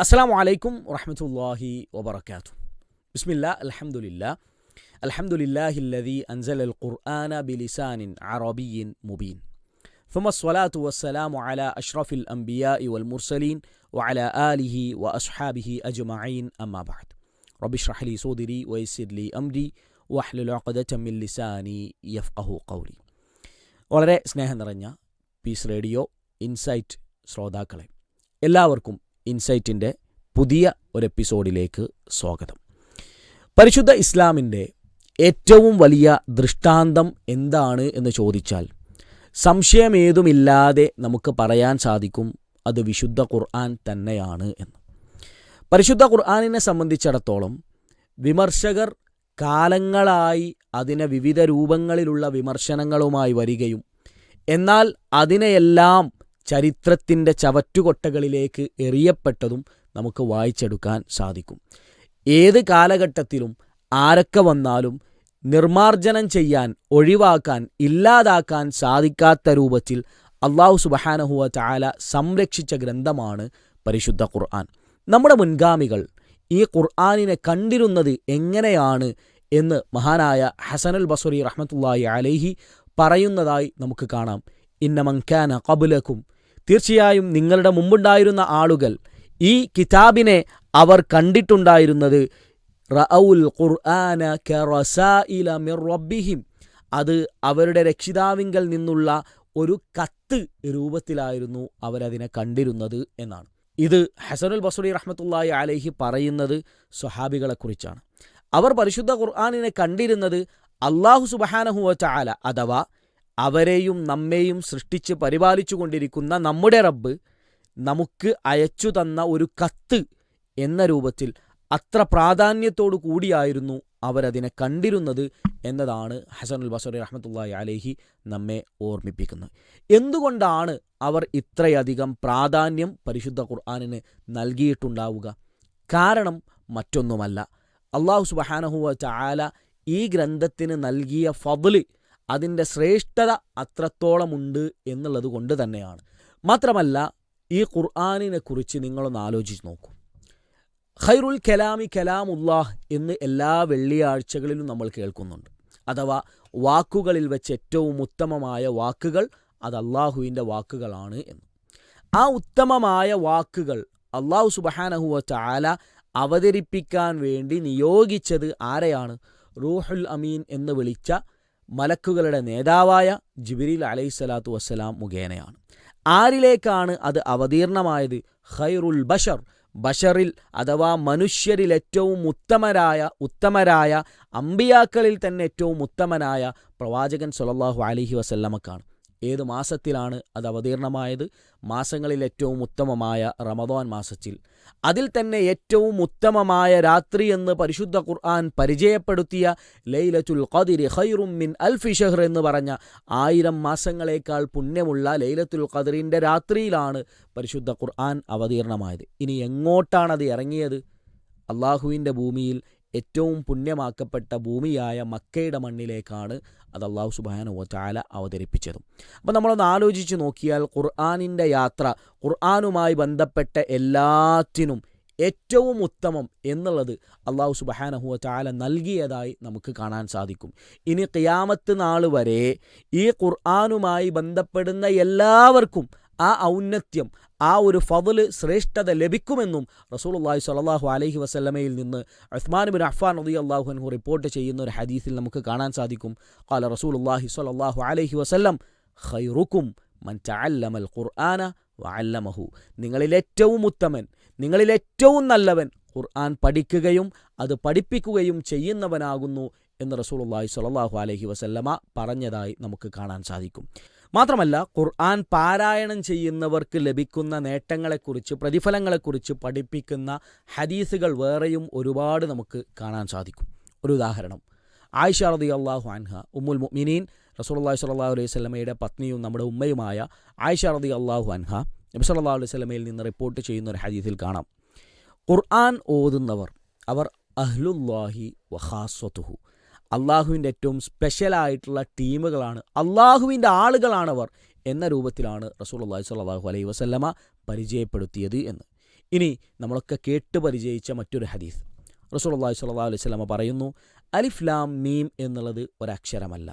അസ്സലാമു അലൈക്കും വറഹ്മത്തുള്ളാഹി വബറകാതുഹു. ബിസ്മില്ലാ അൽഹംദുലില്ലാ അൽഹംദുലില്ലാഹില്ലദീ അൻസലൽ ഖുർആന ബിലിസാനിൻ അറബിയ്യിൻ മുബീൻ. ثم الصلاة والسلام على أشرف الأنبياء والمرسلين وعلى آله وأصحابه أجمعين أما بعد. رب اشرح لي صدري ويسر لي أمري واحلل عقدة من لساني يفقهوا قولي. വളരെ സ്നേഹം നിറഞ്ഞ പീസ് റേഡിയോ ഇൻസൈറ്റ് ശ്രോതാക്കളെ, എല്ലാവർക്കും ഇൻസൈറ്റിൻ്റെ പുതിയ ഒരു എപ്പിസോഡിലേക്ക് സ്വാഗതം. പരിശുദ്ധ ഇസ്ലാമിൻ്റെ ഏറ്റവും വലിയ ദൃഷ്ടാന്തം എന്താണ് എന്ന് ചോദിച്ചാൽ സംശയമേതുമില്ലാതെ നമുക്ക് പറയാൻ സാധിക്കും, അത് വിശുദ്ധ ഖുർആൻ തന്നെയാണ് എന്ന്. പരിശുദ്ധ ഖുർആനിനെ സംബന്ധിച്ചിടത്തോളം വിമർശകർ കാലങ്ങളായി അതിനെ വിവിധ രൂപങ്ങളിലുള്ള വിമർശനങ്ങളുമായി വരികയും എന്നാൽ അതിനെയെല്ലാം ചരിത്രത്തിൻ്റെ ചവറ്റുകൊട്ടകളിലേക്ക് എറിയപ്പെട്ടതും നമുക്ക് വായിച്ചെടുക്കാൻ സാധിക്കും. ഏത് കാലഘട്ടത്തിലും ആരൊക്കെ വന്നാലും നിർമാർജനം ചെയ്യാൻ, ഒഴിവാക്കാൻ, ഇല്ലാതാക്കാൻ സാധിക്കാത്ത രൂപത്തിൽ അല്ലാഹു സുബ്ഹാനഹു വ തആല സംരക്ഷിച്ച ഗ്രന്ഥമാണ് പരിശുദ്ധ ഖുർആൻ. നമ്മുടെ മുൻഗാമികൾ ഈ ഖുർആനിനെ കണ്ടിരുന്നത് എങ്ങനെയാണ് എന്ന് മഹാനായ ഹസനുൽ ബസ്രി റഹ്മത്തുള്ളാഹി അലൈഹി പറയുന്നതായി നമുക്ക് കാണാം. ഇന്ന മൻ കാന ഖബ്ലകും, തീർച്ചയായും നിങ്ങളുടെ മുമ്പുണ്ടായിരുന്ന ആളുകൾ ഈ കിതാബിനെ അവർ കണ്ടിട്ടുണ്ടായിരുന്നത് റഅഉൽ ഖുർആന കറസായില മിർ റബ്ബിഹിം, അത് അവരുടെ രക്ഷിതാവിങ്കൽ നിന്നുള്ള ഒരു കത്ത് രൂപത്തിലായിരുന്നു അവരതിനെ കണ്ടിരുന്നത് എന്നാണ്. ഇത് ഹസനുൽ ബസ്രി റഹ്മത്തുള്ളാഹി അലൈഹി പറയുന്നത് സ്വഹാബികളെക്കുറിച്ചാണ്. അവർ പരിശുദ്ധ ഖുർആനിനെ കണ്ടിരുന്നത് അല്ലാഹു സുബ്ഹാനഹു വ തആല അഥവാ അവരെയും നമ്മെയും സൃഷ്ടിച്ച് പരിപാലിച്ചു കൊണ്ടിരിക്കുന്ന നമ്മുടെ റബ്ബ് നമുക്ക് അയച്ചു തന്ന ഒരു കത്ത് എന്ന രൂപത്തിൽ അത്ര പ്രാധാന്യത്തോടു കൂടിയായിരുന്നു അവരതിനെ കണ്ടിരുന്നത് എന്നതാണ് ഹസനുൽ ബസ്രി റഹ്മത്തുള്ളാഹി അലൈഹി നമ്മെ ഓർമ്മിപ്പിക്കുന്നത്. എന്തുകൊണ്ടാണ് അവർ ഇത്രയധികം പ്രാധാന്യം പരിശുദ്ധ ഖുർആനിന് നൽകിയിട്ടുണ്ടാവുക? കാരണം മറ്റൊന്നുമല്ല, അല്ലാഹു സുബ്ഹാനഹു വ തആല ഈ ഗ്രന്ഥത്തിന് നൽകിയ ഫദ്ല്, അതിൻ്റെ ശ്രേഷ്ഠത അത്രത്തോളമുണ്ട് എന്നുള്ളത് കൊണ്ട് തന്നെയാണ്. മാത്രമല്ല, ഈ ഖുർആനിനെ കുറിച്ച് നിങ്ങളൊന്ന് ആലോചിച്ച് നോക്കൂ. ഖൈറുൽ കലാമി കലാമുല്ലാഹ് എന്ന് എല്ലാ വെള്ളിയാഴ്ചകളിലും നമ്മൾ കേൾക്കുന്നുണ്ട്. അഥവാ വാക്കുകളിൽ വെച്ച് ഏറ്റവും ഉത്തമമായ വാക്കുകൾ അത് അള്ളാഹുവിൻ്റെ വാക്കുകളാണ് എന്ന്. ആ ഉത്തമമായ വാക്കുകൾ അല്ലാഹു സുബ്ഹാനഹു വ തആല അവതരിപ്പിക്കാൻ വേണ്ടി നിയോഗിച്ചത് ആരെയാണ്? റൂഹുൽ അമീൻ എന്ന് വിളിച്ച മലക്കുകളുടെ നേതാവായ ജിബ്രീൽ അലൈഹിസ്സലാത്തു വസ്സലാം മുഖേനയാണ്. ആരിലേക്കാണ് അത് അവതീർണമായത്? ഖൈറുൽ ബഷർ, ബഷറിൽ അഥവാ മനുഷ്യരിൽ ഏറ്റവും ഉത്തമരായ അമ്പിയാക്കളിൽ തന്നെ ഏറ്റവും ഉത്തമനായ പ്രവാചകൻ സ്വല്ലല്ലാഹു അലൈഹി വസല്ലമക്കാണ്. ഏത് മാസത്തിലാണ് അത് അവതീർണമായത്? മാസങ്ങളിൽ ഏറ്റവും ഉത്തമമായ റമദാൻ മാസത്തിൽ. അതിൽ തന്നെ ഏറ്റവും ഉത്തമമായ രാത്രി എന്ന് പരിശുദ്ധ ഖുർആൻ പരിചയപ്പെടുത്തിയ ലൈലത്തുൽ ഖദ്രി ഖൈറും മിൻ അൽഫി ഷഹ്ർ എന്ന് പറഞ്ഞ 1000 മാസങ്ങളേക്കാൾ പുണ്യമുള്ള ലൈലത്തുൽ ഖദ്റിൻ്റെ രാത്രിയിലാണ് പരിശുദ്ധ ഖുർആൻ അവതീർണമായത്. ഇനി എങ്ങോട്ടാണത് ഇറങ്ങിയത്? അള്ളാഹുവിൻ്റെ ഭൂമിയിൽ ഏറ്റവും പുണ്യമാക്കപ്പെട്ട ഭൂമിയായ മക്കയുടെ മണ്ണിലേക്കാണ് അത് അല്ലാഹു സുബ്ഹാനഹു വ തആല അവതരിപ്പിച്ചതും. അപ്പോൾ നമ്മളൊന്ന് ആലോചിച്ച് നോക്കിയാൽ ഖുർആനിൻ്റെ യാത്ര, ഖുർആനുമായി ബന്ധപ്പെട്ട എല്ലാത്തിനും ഏറ്റവും ഉത്തമം എന്നുള്ളത് അല്ലാഹു സുബ്ഹാനഹു വ തആല നൽകിയതായി നമുക്ക് കാണാൻ സാധിക്കും. ഇനി ഖിയാമത്ത് നാൾ വരെ ഈ ഖുർആനുമായി ബന്ധപ്പെടുന്ന എല്ലാവർക്കും ആ ഔന്നത്യം, ആ ഒരു ഫദ്ല്, ശ്രേഷ്ഠത ലഭിക്കുമെന്നും റസൂലുള്ളാഹി സ്വല്ലല്ലാഹു അലൈഹി വസല്ലമയിൽ നിന്ന് ഉസ്മാൻ ഇബ്നു അഫ്ഫാൻ റളിയല്ലാഹു അൻഹു റിപ്പോർട്ട് ചെയ്യുന്ന ഒരു ഹദീസിൽ നമുക്ക് കാണാൻ സാധിക്കും. ഖാല റസൂലുള്ളാഹി സ്വല്ലല്ലാഹു അലൈഹി വസല്ലം ഖൈറുക്കും മൻ തഅല്ലമൽ ഖുർആന വഅല്ലമഹു, നിങ്ങളിലേറ്റവും ഉത്തമൻ, നിങ്ങളിലേറ്റവും നല്ലവൻ ഖുർആൻ പഠിക്കുകയും അത് പഠിപ്പിക്കുകയും ചെയ്യുന്നവനാകുന്നു എന്ന് റസൂലുള്ളാഹി സ്വല്ലല്ലാഹു അലൈഹി വസല്ലമ പറഞ്ഞതായി നമുക്ക് കാണാൻ സാധിക്കും. മാത്രമല്ല, ഖുർആൻ പാരായണം ചെയ്യുന്നവർക്ക് ലഭിക്കുന്ന നേട്ടങ്ങളെക്കുറിച്ച്, പ്രതിഫലങ്ങളെക്കുറിച്ച് പഠിപ്പിക്കുന്ന ഹദീസുകൾ വേറെയും ഒരുപാട് നമുക്ക് കാണാൻ സാധിക്കും. ഒരു ഉദാഹരണം, ആയിഷ റളിയല്ലാഹു അൻഹ ഉമ്മുൽ മുഅ്മിനീൻ റസൂലുള്ളാഹി സ്വല്ലല്ലാഹു അലൈഹി വസല്ലമയുടെ പത്നിയും നമ്മുടെ ഉമ്മയുമായ ആയിഷ റളിയല്ലാഹു അൻഹ നബി സല്ലല്ലാഹു അലൈഹി വസല്ലമയിൽ നിന്ന് റിപ്പോർട്ട് ചെയ്യുന്ന ഒരു ഹദീസിൽ കാണാം, ഖുർആൻ ഓതുന്നവർ അവർ അഹ്ലുല്ലാഹി വഖാസ്വതുഹു, അള്ളാഹുവിൻ്റെ ഏറ്റവും സ്പെഷ്യലായിട്ടുള്ള ടീമുകളാണ്, അള്ളാഹുവിൻ്റെ ആളുകളാണവർ എന്ന രൂപത്തിലാണ് റസൂലുള്ളാഹി സ്വല്ലല്ലാഹു അലൈഹി വസല്ലമ പരിചയപ്പെടുത്തിയത് എന്ന്. ഇനി നമ്മളൊക്കെ കേട്ട് പരിചയിച്ച മറ്റൊരു ഹദീസ്, റസൂലുള്ളാഹി സ്വല്ലല്ലാഹു അലൈഹി വസല്ലം പറയുന്നു, അലിഫ് ലാം മീം എന്നുള്ളത് ഒരക്ഷരമല്ല.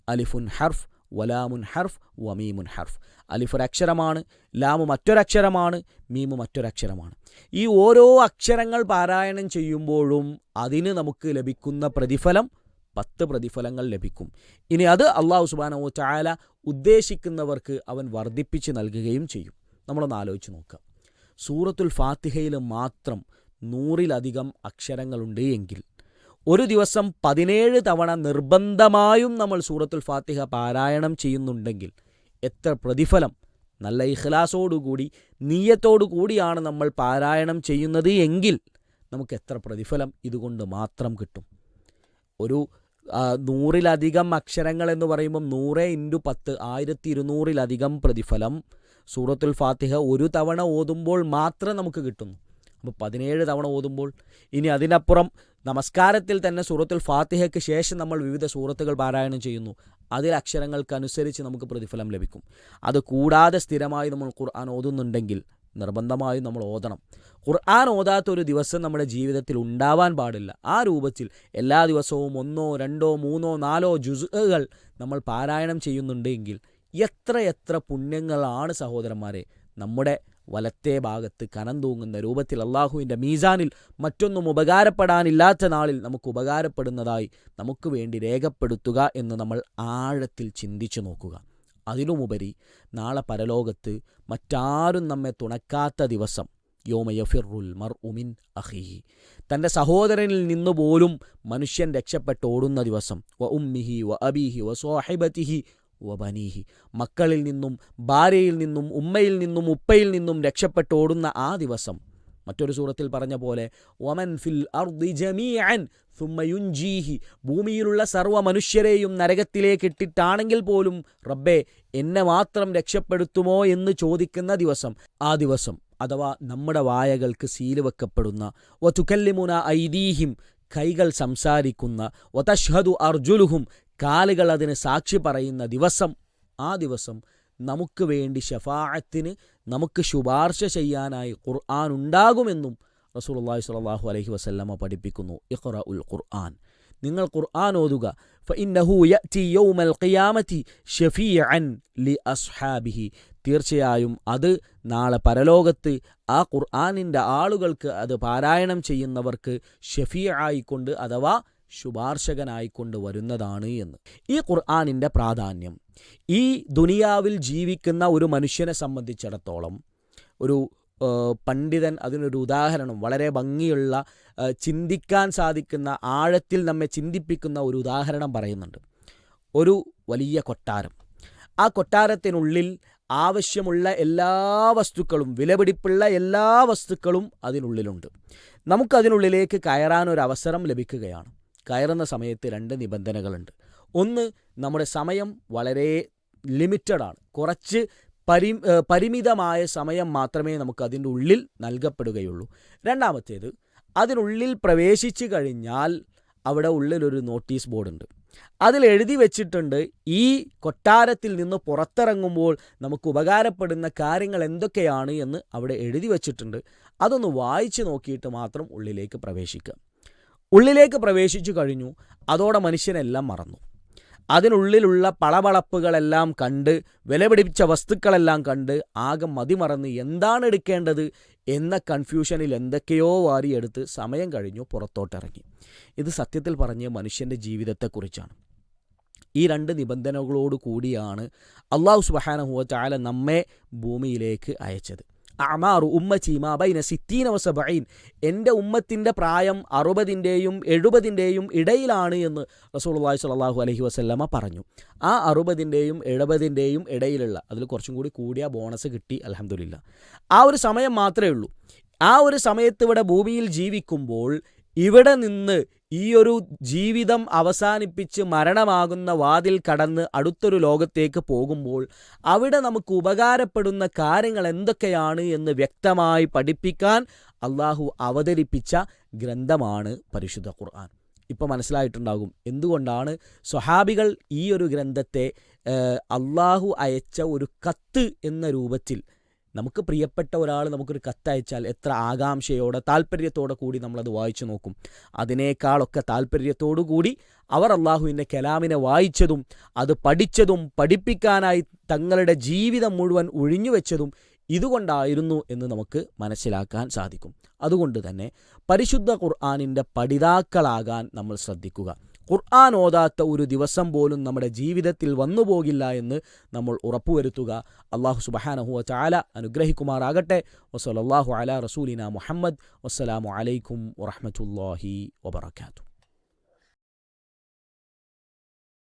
അലിഫുൻ ഹർഫ് വലാമുൻ ഹർഫ് വമീമുൻ ഹർഫ്. അലിഫ് ഒരക്ഷരമാണ്, ലാമു മറ്റൊരക്ഷരമാണ്, മീമു മറ്റൊരക്ഷരമാണ്. ഈ ഓരോ അക്ഷരങ്ങൾ പാരായണം ചെയ്യുമ്പോഴും അതിന് നമുക്ക് ലഭിക്കുന്ന പ്രതിഫലം 10 പ്രതിഫലങ്ങൾ ലഭിക്കും. ഇനി അത് അല്ലാഹു സുബ്ഹാനഹു വ തആല ഉദ്ദേശിക്കുന്നവർക്ക് അവൻ വർദ്ധിപ്പിച്ച് നൽകുകയും ചെയ്യും. നമ്മളൊന്ന് ആലോചിച്ച് നോക്കാം. സൂറത്തുൽ ഫാത്തിഹയിൽ മാത്രം 100-ലധികം അക്ഷരങ്ങളുണ്ട് എങ്കിൽ ഒരു ദിവസം 17 തവണ നിർബന്ധമായും നമ്മൾ സൂറത്തുൽ ഫാത്തിഹ പാരായണം ചെയ്യുന്നുണ്ടെങ്കിൽ എത്ര പ്രതിഫലം! നല്ല ഇഖ്ലാസോടുകൂടി നിയ്യത്തോടു കൂടിയാണ് നമ്മൾ പാരായണം ചെയ്യുന്നത് എങ്കിൽ നമുക്ക് എത്ര പ്രതിഫലം ഇതുകൊണ്ട് മാത്രം കിട്ടും. ഒരു 100-ലധികം അക്ഷരങ്ങൾ എന്ന് പറയുമ്പം 100 × 10 1200-ലധികം പ്രതിഫലം സൂറത്തുൽ ഫാത്തിഹ ഒരു തവണ ഓതുമ്പോൾ മാത്രം നമുക്ക് കിട്ടുന്നു. അപ്പോൾ 17 തവണ ഓതുമ്പോൾ, ഇനി അതിനപ്പുറം നമസ്കാരത്തിൽ തന്നെ സൂറത്തുൽ ഫാത്തിഹയ്ക്ക് ശേഷം നമ്മൾ വിവിധ സൂറത്തുകൾ പാരായണം ചെയ്യുന്നു, അതിൽ അക്ഷരങ്ങൾക്കനുസരിച്ച് നമുക്ക് പ്രതിഫലം ലഭിക്കും. അത് കൂടാതെ സ്ഥിരമായി നമ്മൾ ഖുർആൻ ഓതുന്നുണ്ടെങ്കിൽ നിർബന്ധമായും നമ്മൾ ഓതണം. ഖുർആൻ ഓതാത്ത ഒരു ദിവസം നമ്മുടെ ജീവിതത്തിൽ ഉണ്ടാവാൻ പാടില്ല. ആ രൂപത്തിൽ എല്ലാ ദിവസവും 1, 2, 3, 4 ജുസ്ഉകൾ നമ്മൾ പാരായണം ചെയ്യുന്നുണ്ടെങ്കിൽ എത്ര പുണ്യങ്ങളാണ് സഹോദരന്മാരെ നമ്മുടെ വലത്തേ ഭാഗത്ത് കനം തൂങ്ങുന്ന രൂപത്തിൽ അള്ളാഹുവിൻ്റെ മീസാനിൽ മറ്റൊന്നും ഉപകാരപ്പെടാനില്ലാത്ത നാളിൽ നമുക്ക് ഉപകാരപ്പെടുന്നതായി നമുക്ക് വേണ്ടി രേഖപ്പെടുത്തുക എന്ന് നമ്മൾ ആഴത്തിൽ ചിന്തിച്ചു നോക്കുക. അതിലുമുപരി നാളെ പരലോകത്ത് മറ്റാരും നമ്മെ തുണക്കാത്ത ദിവസം, യൗമ യഫിറുൽ മർഉ മിൻ അഖീഹി, തൻ്റെ സഹോദരനിൽ നിന്നുപോലും മനുഷ്യൻ രക്ഷപ്പെട്ടോടുന്ന ദിവസം, വ ഉമ്മിഹി വ അബീഹി വ സ്വഹിബതിഹി വബനീഹി, മക്കളിൽ നിന്നും ഭാര്യയിൽ നിന്നും ഉമ്മയിൽ നിന്നും ഉപ്പയിൽ നിന്നും രക്ഷപ്പെട്ടോടുന്ന ആ ദിവസം. മറ്റൊരു സൂറത്തിൽ പറഞ്ഞ പോലെ വമൻ ഫിൽ അർദി ജമീഅൻ സുമ്മ യുൻജീഹി, ഭൂമിയിലുള്ള സർവ്വ മനുഷ്യരെയും നരകത്തിലേക്ക് ഇട്ടിട്ടാണെങ്കിൽ പോലും റബ്ബേ എന്നെ മാത്രം രക്ഷപ്പെടുത്തുമോ എന്ന് ചോദിക്കുന്ന ദിവസം. ആ ദിവസം അഥവാ നമ്മുടെ വായകൾക്ക് സീല് വെക്കപ്പെടുന്ന, വതുകല്ലിമുന ഐദീഹിം, കൈകൾ സംസാരിക്കുന്ന, വതഷ്ഹദു അർജുലുഹും, കാലുകൾ അതിന് സാക്ഷി പറയുന്ന ദിവസം. ആ ദിവസം നമുക്ക് വേണ്ടി ശഫാഅത്തിന്, നമുക്ക് ശുപാർശ ചെയ്യാനായി ഖുർആൻ ഉണ്ടാകുമെന്നും റസൂലുള്ളാഹി സ്വല്ലല്ലാഹു അലൈഹി വസല്ലമ പഠിപ്പിക്കുന്നു. ഇഖ്റഉൽ ഖുർആൻ, നിങ്ങൾ ഖുർആൻ ഓതുക. ഫഇന്നഹു യഅതി യൗമൽ ഖിയാമത്തി ഷഫീഅൻ ലി അസ്ഹാബിഹി, തീർച്ചയായും അത് നാളെ പരലോകത്ത് ആ ഖുർആനിൻ്റെ ആളുകൾക്ക്, അത് പാരായണം ചെയ്യുന്നവർക്ക് ഷഫീആയിക്കൊണ്ട് അഥവാ ശുപാർശകനായിക്കൊണ്ട് വരുന്നതാണ് എന്ന്. ഈ ഖുർആനിൻ്റെ പ്രാധാന്യം ഈ ദുനിയാവിൽ ജീവിക്കുന്ന ഒരു മനുഷ്യനെ സംബന്ധിച്ചിടത്തോളം, ഒരു പണ്ഡിതൻ അതിനൊരു ഉദാഹരണം, വളരെ ഭംഗിയുള്ള, ചിന്തിക്കാൻ സാധിക്കുന്ന, ആഴത്തിൽ നമ്മെ ചിന്തിപ്പിക്കുന്ന ഒരു ഉദാഹരണം പറയുന്നുണ്ട്. ഒരു വലിയ കൊട്ടാരം, ആ കൊട്ടാരത്തിനുള്ളിൽ ആവശ്യമുള്ള എല്ലാ വസ്തുക്കളും, വിലപിടിപ്പുള്ള എല്ലാ വസ്തുക്കളും അതിനുള്ളിലുണ്ട്. നമുക്കതിനുള്ളിലേക്ക് കയറാനൊരവസരം ലഭിക്കുകയാണ്. കയറുന്ന സമയത്ത് 2 നിബന്ധനകളുണ്ട്. ഒന്ന്, നമ്മുടെ സമയം വളരെ ലിമിറ്റഡാണ്, കുറച്ച് പരിമിതമായ സമയം മാത്രമേ നമുക്ക് അതിൻ്റെ ഉള്ളിൽ നൽകപ്പെടുകയുള്ളൂ. രണ്ടാമത്തേത്, അതിനുള്ളിൽ പ്രവേശിച്ചു കഴിഞ്ഞാൽ അവിടെ ഉള്ളിലൊരു നോട്ടീസ് ബോർഡുണ്ട്. അതിൽ എഴുതി വെച്ചിട്ടുണ്ട്, ഈ കൊട്ടാരത്തിൽ നിന്ന് പുറത്തിറങ്ങുമ്പോൾ നമുക്ക് ഉപകാരപ്പെടുന്ന കാര്യങ്ങൾ എന്തൊക്കെയാണ് എന്ന് അവിടെ എഴുതി വച്ചിട്ടുണ്ട്. അതൊന്ന് വായിച്ച് നോക്കിയിട്ട് മാത്രം ഉള്ളിലേക്ക് പ്രവേശിക്കുക. ഉള്ളിലേക്ക് പ്രവേശിച്ചു കഴിഞ്ഞു, അതോടെ മനുഷ്യനെല്ലാം മറന്നു. അതിനുള്ളിലുള്ള പളപളപ്പുകളെല്ലാം കണ്ട്, വിലപിടിച്ച വസ്തുക്കളെല്ലാം കണ്ട് ആകെ മതിമറന്ന് എന്താണ് എടുക്കേണ്ടത് എന്ന കൺഫ്യൂഷനിൽ എന്തൊക്കെയോ വാരിയെടുത്ത് സമയം കഴിഞ്ഞു പുറത്തോട്ടിറങ്ങി. ഇത് സത്യത്തിൽ പറഞ്ഞ് മനുഷ്യൻ്റെ ജീവിതത്തെക്കുറിച്ചാണ്. ഈ 2 നിബന്ധനകളോട് കൂടിയാണ് അല്ലാഹു സുബ്ഹാനഹു വ തആല നമ്മെ ഭൂമിയിലേക്ക് അയച്ചത്. അഅമാറു ഉമ്മത്തി മാ ബൈന 60 വ 70, എൻ്റെ ഉമ്മത്തിൻ്റെ പ്രായം 60-ൻ്റെയും 70-ൻ്റെയും ഇടയിലാണ് എന്ന് റസൂലുള്ളാഹി സ്വല്ലല്ലാഹു അലൈഹി വസല്ലമ പറഞ്ഞു. ആ 60-ൻ്റെയും 70-ൻ്റെയും ഇടയിലുള്ള, അതിൽ കുറച്ചും കൂടി കൂടിയ ബോണസ് കിട്ടി, അൽഹംദുലില്ലാ. ആ ഒരു സമയം മാത്രമേ ഉള്ളൂ. ആ ഒരു സമയത്ത് ഇവിടെ ഭൂമിയിൽ ജീവിക്കുമ്പോൾ, ഇവിടെ നിന്ന് ഈ ഒരു ജീവിതം അവസാനിപ്പിച്ച് മരണമാകുന്ന വാതിൽ കടന്ന് അടുത്തൊരു ലോകത്തേക്ക് പോകുമ്പോൾ അവിടെ നമുക്ക് ഉപകാരപ്പെടുന്ന കാര്യങ്ങൾ എന്തൊക്കെയാണ് എന്ന് വ്യക്തമായി പഠിപ്പിക്കാൻ അള്ളാഹു അവതരിപ്പിച്ച ഗ്രന്ഥമാണ് പരിശുദ്ധ ഖുർആൻ. ഇപ്പോൾ മനസ്സിലായിട്ടുണ്ടാകും എന്തുകൊണ്ടാണ് സ്വഹാബികൾ ഈ ഒരു ഗ്രന്ഥത്തെ അള്ളാഹു അയച്ച ഒരു കത്ത് എന്ന രൂപത്തിൽ നമുക്ക് പ്രിയപ്പെട്ട ഒരാൾ നമുക്കൊരു കത്തയച്ചാൽ എത്ര ആകാംക്ഷയോടെ താല്പര്യത്തോടെ കൂടി നമ്മളത് വായിച്ചു നോക്കും. അതിനേക്കാളൊക്കെ താല്പര്യത്തോടു കൂടി അവർ അള്ളാഹുവിൻ്റെ കലാമിനെ വായിച്ചതും അത് പഠിച്ചതും പഠിപ്പിക്കാനായി തങ്ങളുടെ ജീവിതം മുഴുവൻ ഒഴിഞ്ഞുവെച്ചതും ഇതുകൊണ്ടായിരുന്നു എന്ന് നമുക്ക് മനസ്സിലാക്കാൻ സാധിക്കും. അതുകൊണ്ട് തന്നെ പരിശുദ്ധ ഖുർആനിൻ്റെ പഠിതാക്കളാകാൻ നമ്മൾ ശ്രദ്ധിക്കുക. ഖുർആൻ ഓതാത്ത ഒരു ദിവസം പോലും നമ്മുടെ ജീവിതത്തിൽ വന്നു പോകില്ല എന്ന് നമ്മൾ ഉറപ്പുവരുത്തുക. അല്ലാഹു സുബ്ഹാനഹു വ തആല അനുഗ്രഹിക്കുമാറാകട്ടെ. വസല്ലല്ലാഹു അലാ റസൂലിന മുഹമ്മദ്. വസ്സലാമു അലൈക്കും വറഹ്മത്തുള്ളാഹി വബറകാതുഹു.